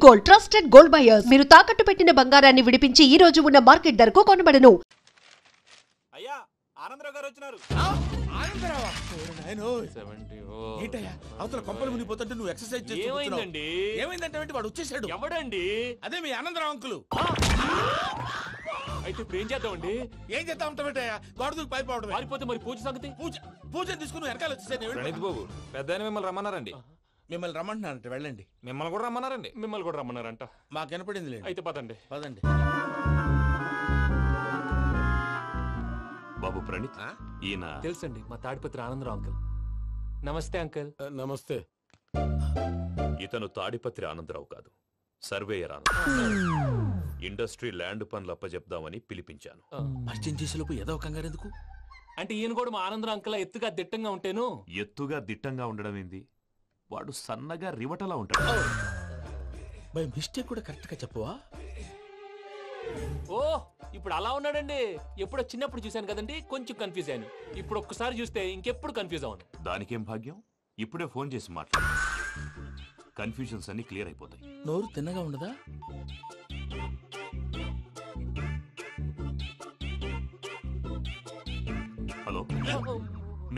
Gold trusted gold buyers మీరు తాకట్టు పెట్టిన బంగారాన్ని విడిపించి ఈ రోజు ఉన్న మార్కెట్ ధరకు కొనబడను. అయ్యా ఆనందరావు గారు వచ్చినారు. ఆనందరావా? ఏంటయ్యా అవతల కొంపలు మునిగిపోతుంటే నువ్వు ఎక్సర్సైజ్ చేస్తున్నావు. ఏమైందంటే వాడు వచ్చేసాడు. ఎవడండి? అదే మీ ఆనందరావు అంకులు. అయితే ఇప్పుడు ఏం చేద్దామండి? ఏం చేస్తా ఉంటావేటయ్యా? గోడ దూకి పైపోవడం. పారిపోతే మరి పూజ సంగతి? పూజ తీసుకుని వెనకాల వచ్చేసాను. ప్రణీత్ బాబు పెద్ద మిమ్మల్ని రమ్మన్నారండి. మిమ్మల్ని రమ్మంటున్నారంట, వెళ్ళండి. మిమ్మల్ని కూడా రమ్మన్నారండి. మిమ్మల్ని కూడా రమ్మన్నారంట. మాకు వినపడింది లేదు. అయితే పదండి. పదండి. బాబు ప్రణీత్, ఈయన తెలుసండి, మా తాడిపత్రి ఆనందరావు అంకుల్. నమస్తే అంకుల్. నమస్తే. ఇతను తాడిపత్రి ఆనందరావు కాదు, సర్వేయర్ ఆనందరావు. ఇండస్ట్రీ ల్యాండ్ పనులు అప్పచెప్దామని పిలిపించాను. పరిచయం చేసేలోపు ఏదో కంగారు ఎందుకు? అంటే ఈయన కూడా మా ఆనందరావు అంకుల్ ఎత్తుగా దిట్టంగా ఉంటాను. ఎత్తుగా దిట్టంగా ఉండడం ఏంది? వాడు సన్నగా రివటలా ఉంటాడు. బై మిస్టేక్ కూడా కరెక్ట్ గా చెప్పవా? ఓ ఇప్పుడు అలా ఉన్నాడండి. ఎప్పుడో చిన్నప్పుడు చూశాను కదండి, కొంచెం కన్ఫ్యూజ్ అయ్యాను. ఇప్పుడు ఒక్కసారి చూస్తే ఇంకెప్పుడు కన్ఫ్యూజ్ అవును. దానికేం భాగ్యం, ఇప్పుడే ఫోన్ చేసి మాట్లాడు. కన్ఫ్యూజన్స్ అన్ని క్లియర్ అయిపోతాయి. నోరు తిన్నగా ఉండదా? హలో,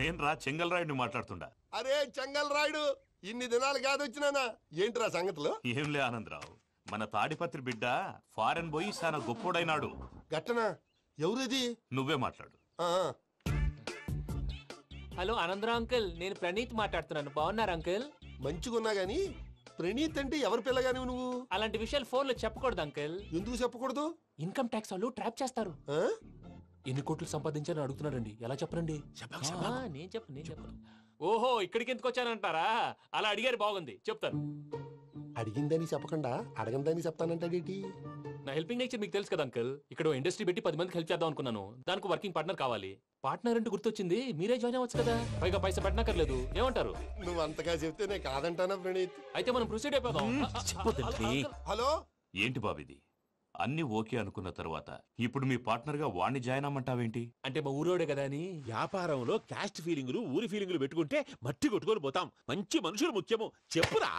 నేను రా చెంగల్రాయుడిని మాట్లాడుతుండా. అరే చెంగల్ రాయుడు, ఇన్ని దినాలు కాదు వచ్చినానా? ఏంట్రా సంగతులు? ఏంలే ఆనందరావు, మన తాడిపత్రి బిడ్డ ఫారెన్ పోయి చాలా గొప్పోడైనాడు. గట్టనా? ఎవరిది? నువ్వే మాట్లాడు. హలో ఆనందరావు అంకుల్, నేను ప్రణీత్ మాట్లాడుతున్నాను. బాగున్నారు అంకుల్? మంచిగున్నా గాని ప్రణీత్ అంటే ఎవరి పిల్లగాని నువ్వు? అలాంటి విషయాలు ఫోన్ లో చెప్పకూడదు అంకుల్. ఎందుకు చెప్పకూడదు? ఇన్కమ్ ట్యాక్స్ వాళ్ళు ట్రాప్ చేస్తారు. ఎన్ని కోట్లు సంపాదించాలని అడుగుతున్నారండి. ఎలా చెప్పరండి? నేను చెప్పను. ఓహో, ఇక్కడికి ఎందుకు వచ్చానంటారా? అలా అడిగారు, బాగుంది, చెప్తాను. అడిగిందని చెప్పకుండా అడగందని చెప్తానంటాడేటి? నా హెల్పింగ్ నేచర్ మీకు తెలుసు కదా అంకుల్. ఇక్కడ ఇండస్ట్రీ పెట్టి 10 మందికి హెల్ప్ చేద్దాం అనుకున్నాను. దానికి వర్కింగ్ పార్ట్నర్ కావాలి. పార్ట్నర్ అంటే గుర్తొచ్చింది, మీరే జాయిన్ అవ్వచ్చు కదా. పైగా పైసా పెట్టనక్కర్లేదు. ఏమంటారు? నువ్వు అంతగా చెప్తే నేను కాదంటానా ప్రణీత్? అయితే మనం ప్రొసీడ్ అయిపోదాం. హలో, ఏంటి బాబిది? అన్ని ఓకే అనుకున్న తర్వాత ఇప్పుడు మీ పార్ట్నర్ గా వాణ్ణి జాయిన్ అమ్మంటావేంటి? అంటే మా ఊరోడే కదా అని. వ్యాపారంలో క్యాస్ట్ ఫీలింగులు, ఊరి ఫీలింగులు పెట్టుకుంటే మట్టి కొట్టుకొని పోతాం. మంచి మనుషులు ముఖ్యము. చెప్పురా.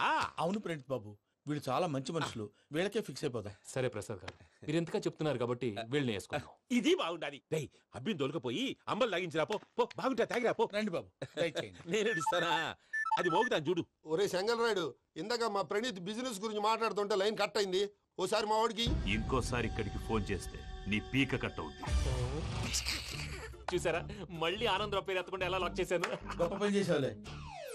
అవును ప్రణీత్ బాబు, వీళ్ళు చాలా మంచి మనుషులు. వీళ్ళకే ఫిక్స్ అయిపోతాం. సరే ప్రసాద్ గారు, మీరు ఎంతగా చెప్తున్నారు కాబట్టి వీళ్ళని వేసుకున్నాం. ఇది బాగుండాలి. డై అబ్బిని దొలకపోయి అమ్మలు తాగించిరా పో. బాగుంటా, తాగిరా పో. రండి బాబు, దయచేయండి. నేను ఇస్తానా? అది మోగుతాను చూడు. ఒరే చెంగల్ రాయుడు, ఇందాక మా ప్రణీత్ బిజినెస్ గురించి మాట్లాడుతుంటే లైన్ కట్ అయింది. ఓసారి మా వాడికి ఇంకోసారి ఇక్కడికి ఫోన్ చేస్తే నీ పీక కట్ అవుద్ది. చూసారా, మళ్ళీ ఆనందరావు పేరు ఎత్తకుండా ఎలా లాక్ చేశాను. గొప్ప పని చేసేవాళ్ళే.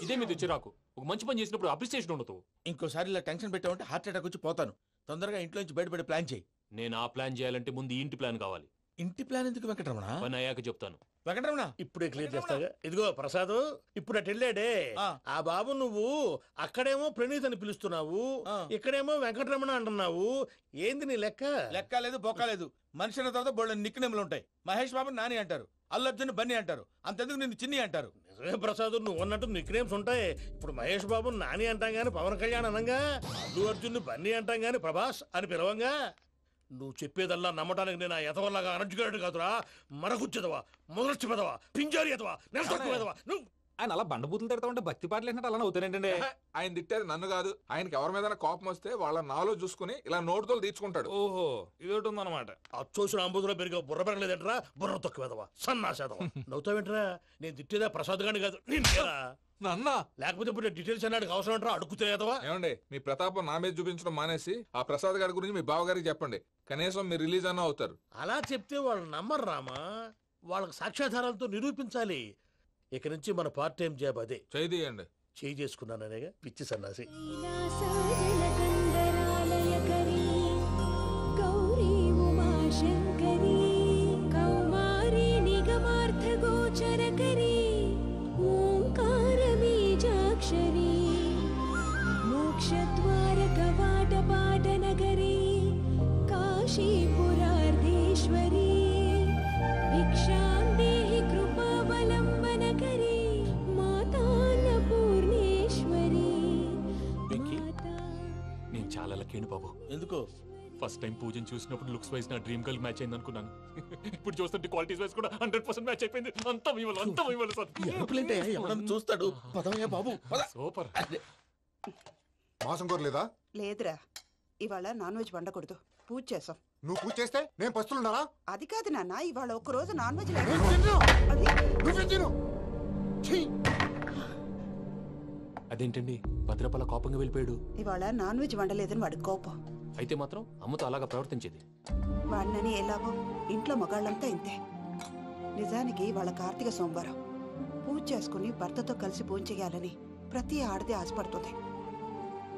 ఇదే మీద చిరాకు. ఒక మంచి పని చేసినప్పుడు అప్రిసియేషన్ ఉండదు. ఇంకోసారి ఇలా టెన్షన్ పెట్టామంటే హార్ట్ అటాక్ వచ్చి పోతాను. తొందరగా ఇంట్లో నుంచి బయటపడే ప్లాన్ చేయి. నేను ఆ ప్లాన్ చేయాలంటే ముందు ఈ ఇంటి ప్లాన్ కావాలి. ఇంటి ప్లాన్ ఎందుకు వెంకటరమణ? పని అయ్యాక చెప్తాను. వెంకటరమణ ఇప్పుడే క్లియర్ చేస్తాగా. ఇదిగో ప్రసాద్, ఇప్పుడు అటు వెళ్ళాడే ఆ బాబు, నువ్వు అక్కడేమో ప్రణీత్ అని పిలుస్తున్నావు, ఇక్కడేమో వెంకటరమణ అంటున్నావు. ఏంది నీ లెక్క? లెక్క లేదు, బొక్క లేదు. మనిషి అన్న తర్వాత బోళ్ళ నిక్ నేమ్లు ఉంటాయి. మహేష్ బాబు నాని అంటారు, అల్లు అర్జున్ బన్నీ అంటారు, అంతెందుకు నిన్ను చిన్ని అంటారు. నిజమే ప్రసాద్, నువ్వు అన్నట్టు నిక్ నేమ్స్ ఉంటాయి. ఇప్పుడు మహేష్ బాబు నాని అంటాం గాని పవన్ కళ్యాణ్ అనంగా, అల్లు అర్జున్ బన్నీ అంటాం గాని ప్రభాస్ అని పిలవంగా. నువ్వు చెప్పేదల్లా నమ్మటానికి నేను ఆ ఎతవల్లాగా అనర్జుకేటెడ్ కాదురా. మరగుచ్చదవా, మొదలచ్చి పెదవా, పింజారి ఎదవా, నెలసొక్కుదవా. నువ్వు ఆయన అలా బండబూతులు తిడతా ఉంటే భక్తి పాటలు ఏంటంటే అలా అవుతానంటే. ఆయన తిట్టేది నన్ను కాదు, ఆయనకి ఎవరి మీద కోపం వస్తే వాళ్ళ నాలో చూసుకుని ఇలా నోటుతో తీర్చుకుంటాడు. ఓహో, ఇదొకటి ఉందన్నమాట. అచ్చోసిన అంబుధులో పెరిగే బుర్ర పెరగలేదంటరా. బుర్ర తొక్కువేదవా, సన్నాసేదవా. నవ్వుతావేంట్రా? నేను తిట్టేదా ప్రసాద్ గాని కాదు, నిన్నేరా. నన్నా? లేకపోతే ఇప్పుడు డీటెయిల్స్ అన్నాడు అవసరం అంటారా? అడుగుతాయేదవా. ఏమండి, మీ ప్రతాపం నా మీద చూపించడం మానేసి ఆ ప్రసాద్ గారి గురించి మీ బావగారికి చెప్పండి. కనీసం మీరు రిలీజ్ అన్న అవుతారు. అలా చెప్తే వాళ్ళు నమ్మరు రామా. వాళ్ళకి సాక్ష్యాధారాలతో నిరూపించాలి. ఇక నుంచి మన పార్ట్ టైం జాబ్ అదే. చేయండి. చేయి చేసుకున్నాననేగా పిచ్చి సన్నాసి. చాలా లక్కీ బాబు. ఎందుకు? ఫస్ట్ టైం పూజను చూసినప్పుడు లుక్స్ వైజ్ నా డ్రీమ్ గర్ల్ మ్యాచ్ అయింది అనుకున్నాను. ఇప్పుడు చూస్తుంటే క్వాలిటీస్ వైజ్ కూడా 100% మ్యాచ్ అయిపోయింది. అంతా మీ వల్ల సార్. చూస్తాడు. పదవయ్యా బాబు, సూపర్. మాసం కోరలేదా? లేదురా. ఇవాళ నాన్ వెజ్ వండకూడదు, పూజ చేసాం. నువ్వు పూజ చేస్తే నేను పస్తులున్నారా? అది కాదు నాన్న, ఇవాళ ఒక్క రోజు నాన్ వెజ్ అదేంటండి భద్రపల కోపంగా వెళ్ళిపోయాడు? ఇవాళ నాన్ వెజ్ వండలేదని వాడి కోపం. అయితే మాత్రం అమ్మతో అలాగా ప్రవర్తించేది. వాడినని ఎలాగో ఇంట్లో మగాళ్ళంతా ఇంతే. నిజానికి వాళ్ళ కార్తీక సోమవారం పూజ చేసుకుని భర్తతో కలిసి పూజ చేయాలని ప్రతి ఆడది ఆశపడుతుంది.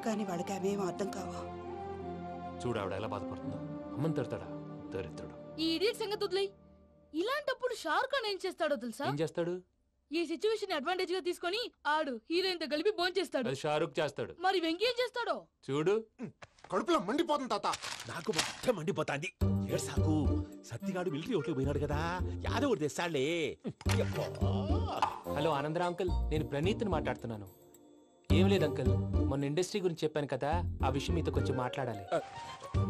కానీ వాళ్ళకి అవేం అర్థం కావు. చూడు ఆవిడ ఎలా బాధపడుతుందో. అమ్మని తిడతాడా దరిద్రుడు. ఈ ఇడియట్ సంగతి వదిలేయ్. ఇలాంటప్పుడు షారుఖ్ ఖాన్ ఏం చేస్తాడో తెలుసా? ఏం చేస్తాడు? ఈ సిచ్యువేషన్ అడ్వాంటేజ్ గా తీసుకొని ఆడు హీరోయిన్ తో కలిపి బోన్ చేస్తాడు. అది షారుఖ్ చేస్తాడు. మరి వెంకీ ఏం చేస్తాడో చూడు. కడుపులో మండిపోతుంది తాత. నాకు మొత్తం మండిపోతాంది. ఏడ్సాకు, సత్తిగాడు మిలిటరీ ఓట్లు పోయినాడు కదా, యాదవ్ తెస్తాడులే. హలో ఆనందరా అంకుల్, నేను ప్రణీత్ని మాట్లాడుతున్నాను. ఏం లేదు అంకుల్, మొన్న ఇండస్ట్రీ గురించి చెప్పాను కదా, ఆ విషయం మీతో కొంచెం మాట్లాడాలి.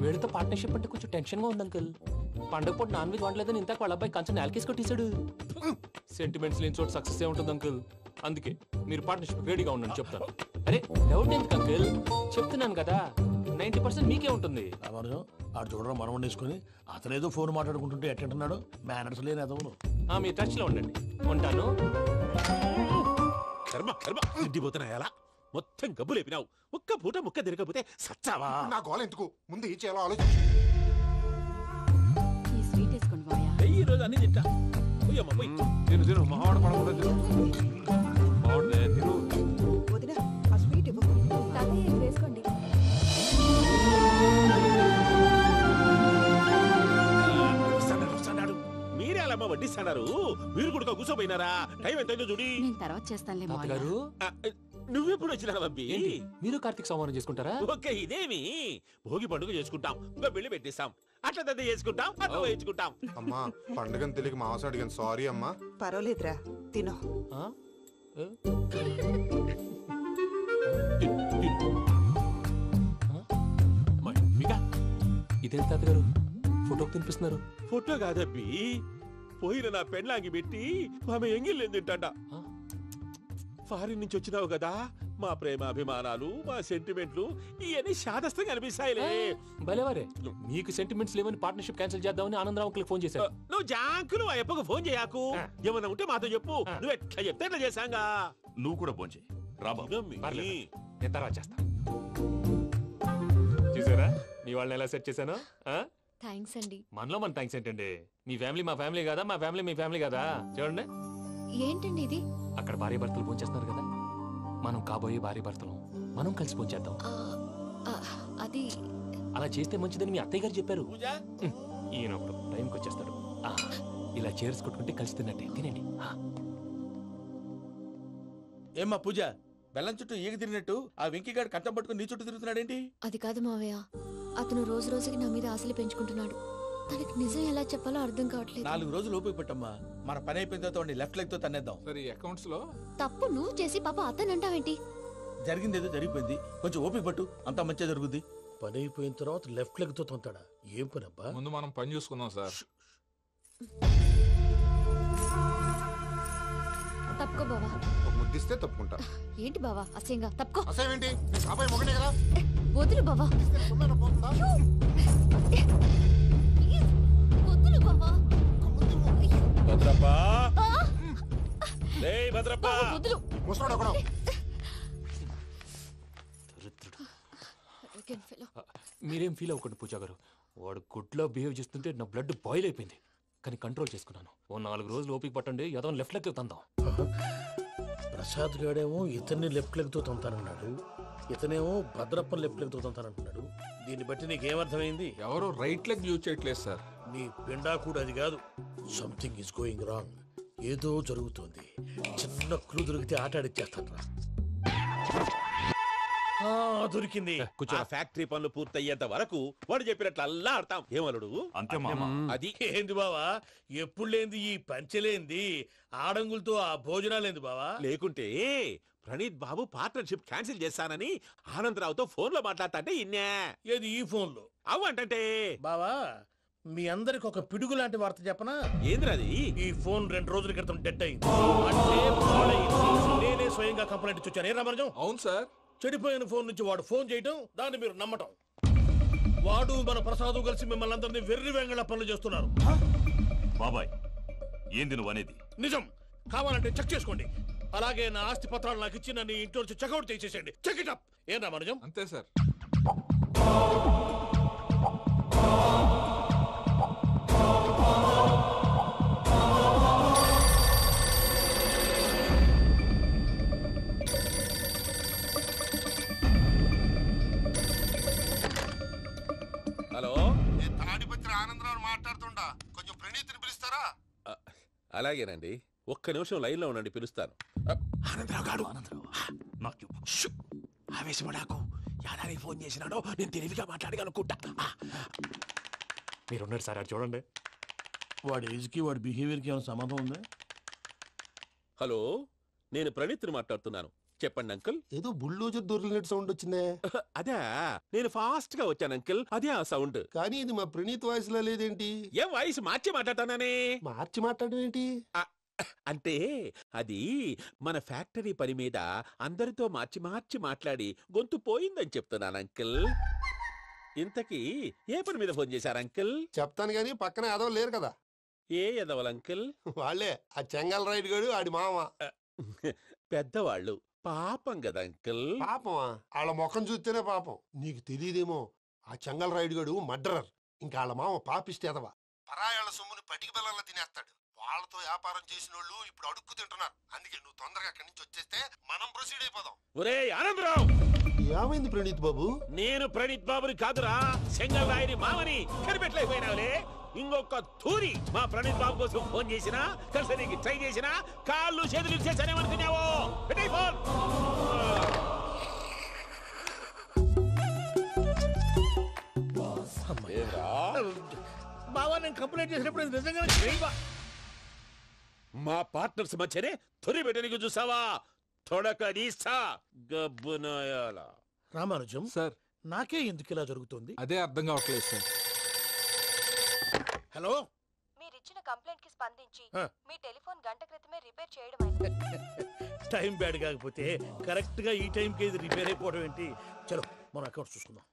వీళ్ళతో పార్ట్నర్షిప్ అంటే కొంచెం టెన్షన్ గా ఉంది అంకుల్. పండగ పూట నాన్ వెజ్ వండలేదని ఇంతకు వాళ్ళ అబ్బాయి కంచెం నేలకేసి కొట్టేశాడు. సెంటిమెంట్స్ లేని చోట సక్సెస్ ఏ ఉంటుంది అంకుల్. అందుకే మీరు పార్ట్నర్షిప్ రెడీగా ఉండండి చెప్తాను. అరే డౌట్ ఎందుకు అంకుల్, చెప్తున్నాను కదా 90% మీకే ఉంటుంది. ఆడు చూడడం మనం వండేసుకుని అతనేదో ఫోన్ మాట్లాడుకుంటుంటే ఎట్టంటున్నాడు. మేనర్స్ లేని అదవును. మీ టచ్ లో ఉండండి. ఉంటాను. కర్మ కర్మ, ఇంటిపోతున్నా ఎలా మొత్తం గబ్బు లేపినావు. ఒక్క పూట ముక్క తిరగకపోతే సచ్చావా? నా గోల ఎందుకు, ముందు ఏం చేయాలో ఆలోచించు. ఈ స్వీట్ వేసుకోండి బాయా. ఈ రోజు అన్ని తింటా. పోయమ్మ పోయి. తిను తిను, మావాడు పడకుండా తిను. మావాడే తిను. వదిన ఆ స్వీట్ ఇవ్వు. వేసుకోండి. మీరే అలా వడ్డిస్తున్నారు. మీరు కూడా కూర్చోపోయినారా? టైం ఎంతైందో చూడి. నేను తర్వాత చేస్తానులే తాతగారు, నువ్వెప్పుడు వచ్చినా బంబి? ఏంటి మీరు కార్తీక సంహారం చేసుకుంటారా? ఓకే, ఇదేమి భోగి పండుగ చేసుకుంటాం, ఇంకా బిల్లు పెట్టిస్తాం, అట్లా దద్ద చేసుకుంటాం, అట్లా వేయించుకుంటాం. అమ్మా పండుగని తెలియక మావసం అడిగాను, సారీ అమ్మా. పర్వాలేదురా, తినో. ఇదేం తాతగారు ఫోటోకి తినిపిస్తున్నారు? ఫోటో కాదబ్బి, పోయిన నా పెళ్ళాంగి పెట్టి ఆమె ఎంగిల్లేం తింటాడ. ఫారిన్ నుంచి వచ్చినావు కదా, మా ప్రేమ అభిమానాలు, మా సెంటిమెంట్లు ఇవన్నీ శాదస్తంగా అనిపిస్తాయిలే. భలేవారే, మీకు సెంటిమెంట్స్ లేవని పార్ట్నర్షిప్ క్యాన్సిల్ చేద్దామని ఆనందరావు అంకుల్ ఫోన్ చేశారు. నువ్వు జాంకులు ఆ అప్పకు ఫోన్ చేయకు. ఏమన్నా ఉంటే మాతో చెప్పు. నువ్వు ఎట్లా చెప్తే ఎట్లా చేశాంగా. నువ్వు కూడా ఫోన్ చేయి. రాబా నేను తర్వాత చేస్తా. చూసారా మీ వాళ్ళని ఎలా సెట్ చేశాను? థ్యాంక్స్ అండి. మనలో మన థ్యాంక్స్ ఏంటండి? మీ ఫ్యామిలీ మా ఫ్యామిలీ కదా, మా ఫ్యామిలీ మీ ఫ్యామిలీ కదా. చూడండి, ఏంటండి ఇది? అక్కడ భార్య భర్తలు ఫోన్ చేస్తున్నారు కదా, మనం కాబోయే భార్య భర్తలు మనం కలిసి ఫోన్ చేద్దాం. అది అలా చేస్తే మంచిదని మీ అత్తయ్య గారు చెప్పారు. ఈయన ఒకడు టైంకి వచ్చేస్తాడు. ఇలా చేర్స్ కొట్టుకుంటే కలిసి తిన్నట్టే. తినండి. ఏమ్మా పూజ, బెల్లం చుట్టూ ఈగ తిరిగినట్టు ఆ వెంకీగాడు కంచం పట్టుకుని నీ చుట్టూ తిరుగుతున్నాడేంటి? అది కాదు మావయ్య, అతను రోజు రోజుకి నా మీద ఆశలు పెంచుకుంటున్నాడు. తనకి నిజం ఎలా చెప్పాలో అర్థం కావట్లేదు. 4 రోజులు ఓపిక పట్టమ్మా, మన పని అయిపోయిన తర్వాత లెఫ్ట్ లెగ్ తో తన్నేద్దాం. సరే అకౌంట్స్ లో తప్పు నువ్వు చేసి పాప అతను అంటావేంటి? జరిగింది ఏదో జరిగిపోయింది, కొంచెం ఓపిక పట్టు, అంతా మంచిగా జరుగుద్ది. పని అయిపోయిన తర్వాత లెఫ్ట్ లెగ్ తో తొంతాడా? ఏం పని అబ్బా? ముందు మనం పని చూసుకుందాం సార్. తప్పుకో బావా. ఒక ముద్దిస్తే తప్పుకుంటా. ఏంటి బావా అసహ్యంగా? తప్పుకో. అసేమేంటి, అబ్బాయి మొగనే కదా. వదులు బావా. పోతుందా? వదులు బావా. భద్రప్పా, రేయ్ భద్రప్పా, వదులు. ముసరాడు ఒకడు. మీరేం ఫీల్ అవ్వకండి పూజా గారు. వాడు గుడ్లో బిహేవ్ చేస్తుంటే నా బ్లడ్ బాయిల్ అయిపోయింది. కానీ కంట్రోల్ చేసుకున్నాను. ఓ 4 రోజులు ఓపిక పట్టండి, ఏదో లెఫ్ట్ లెగ్ తందాం. ప్రసాద్ గాడేమో ఇతన్ని లెఫ్ట్ లెగ్ తో తొంతానన్నాడు, ఇతనేమో భద్రప్ప లెఫ్ట్ లెగ్ తో తొంతానంటున్నాడు. దీన్ని బట్టి నీకేమర్థమైంది? ఎవరు రైట్ లెగ్ యూజ్ చేయట్లేదు సార్. నీ పిండా కూడా అది కాదు. Something is going wrong. ఏదో జరుగుతోంది. చిన్న క్లూ దొరికితే ఆట ఆడిచ్చేస్తాను రా. దొరికింది. ఆ ఫ్యాక్టరీ పనులు పూర్తయ్యేంత వరకు వాడు చెప్పినట్లు అల్లా ఆడతాం. ఏమలుడు? అంతే మామ. అది ఏంది బావా, ఎప్పుడు లేంది ఈ పంచలేంది, ఆడంగులతో ఆ భోజనాలేంది బావా? లేకుంటే ప్రణీత్ బాబు పార్ట్నర్షిప్ క్యాన్సిల్ చేస్తానని ఆనందరావుతో ఫోన్ లో మాట్లాడతాంటే ఇన్నే. ఏది ఈ ఫోన్ లో? అవ్వంటే బావా, మీ అందరికి ఒక పిడుగు లాంటి వార్త చెప్పనా? ఏంద్రది? ఈ ఫోన్ 2 రోజుల క్రితం డెడ్ అయింది. అంటే పాడైంది. నేనే స్వయంగా కంప్లైంట్ ఇచ్చి వచ్చాను. ఏ రామరాజం? అవును సార్. చెడిపోయిన ఫోన్ నుంచి వాడు ఫోన్ చేయటం, దాన్ని మీరు నమ్మటం. వాడు మన ప్రసాదు కలిసి మిమ్మల్ని అందరినీ వెర్రి వెంగళ పనులు చేస్తున్నారు. బాబాయ్ ఏంది నువ్వు అనేది? నిజం. కావాలంటే చెక్ చేసుకోండి. అలాగే నా ఆస్తి పత్రాలు నాకు ఇచ్చి నన్ను ఇంట్లో నుంచి చెక్అౌట్ చేసేసండి. Check it up. ఏం రామానుజం? అంతే సార్. హలో, నేను తాడిపత్రి ఆనందరావు మాట్లాడుతుండా, కొంచెం ప్రణీతిని పిలుస్తారా? అలాగేనండి. ఒక్క నిమిషం లైన్లో ఉండండి, పిలుస్తాను. ఆనందరావు గాడు. నాకు ఆవేశపడాకు. యాదానికి ఫోన్ చేసినాడో నేను తెలివిగా మాట్లాడగలనుకుంటా. మీరున్నారు సార్, అది చూడండి. వాడి ఏజ్కి వాడి బిహేవియర్కి ఏమైనా సంబంధం ఉందా? హలో, నేను ప్రణీత్ని మాట్లాడుతున్నాను. చెప్పండి అంకుల్. ఏదో బుల్డోజర్ దొరికినట్టు సౌండ్ వచ్చిందే. అదే, నేను ఫాస్ట్ గా వచ్చాను అంకుల్. అదే ఆ సౌండ్. కానీ ఇది మా ప్రణీత్ వాయిస్ లో లేదేంటి? ఏం వాయిస్ మార్చి మాట్లాడతానని? మార్చి మాట్లాడడం ఏంటి? అంటే అది మన ఫ్యాక్టరీ పని మీద అందరితో మార్చి మార్చి మాట్లాడి గొంతు పోయిందని చెప్తున్నాను అంకుల్. ఇంతకీ ఏ పని మీద ఫోన్ చేశారు అంకుల్? చెప్తాను గానీ పక్కన ఏదో లేరు కదా. ఏ ఎదవలు అంకుల్? వాళ్ళే ఆ చెంగల్ రైడ్ గడు ఆడి మామ. పెద్దవాళ్ళు, పాపం కదా అంకుల్. పాపమా? వాళ్ళ ముఖం చూస్తేనే పాపం. నీకు తెలియదేమో, ఆ చెంగల్ రైడ్ గడు మర్డరర్. ఇంకా వాళ్ళ మామ పాపిస్తేదవా. పరాయాళ్ళ సొమ్ముని పటికి బెల్లంలో తినేస్తాడు. వాళ్ళతో వ్యాపారం చేసిన వాళ్ళు ఇప్పుడు అడుక్కు తింటున్నారు. అందుకే నువ్వు తొందరగా అక్కడి నుంచి వచ్చేస్తే మనం ప్రొసీడ్ అయిపోదాం. ఒరే ఆనందరావు! ఏమైంది ప్రణీత్ బాబు? నేను ప్రణీత్ బాబుని కాదురా, సెంగల్ రాయని మామని. కనిపెట్టలేకపోయినావులే. ఇంకొక తూరి మా ప్రణీత్ బాబు కోసం ఫోన్ చేసినా, కలిసి నీకు ట్రై చేసినా కాళ్ళు చేతులు ఇచ్చేసానేమనుకున్నావు. పెట్టేయ్ ఫోన్. బావా, నేను కంప్లైంట్ చేసినప్పుడు ఇది నిజంగా మా పార్ట్నర్స్ మధ్యనే తొలి పెట్టడానికి చూసావా? తొడక నీస్తా గబ్బునాయాల. రామానుజం సార్, నాకే ఎందుకు ఇలా జరుగుతుంది? అదే అర్థం కావట్లేదు సార్. హలో, మీరిచ్చిన కంప్లైంట్ కి స్పందించి ఆ. మీ టెలిఫోన్ గంట క్రితమే రిపేర్ చేయడం టైం బ్యాడ్ కాకపోతే కరెక్ట్ గా ఈ టైంకి ఇది రిపేర్ అయిపోవడం ఏంటి? చలో మన అకౌంట్ చూసుకుందాం.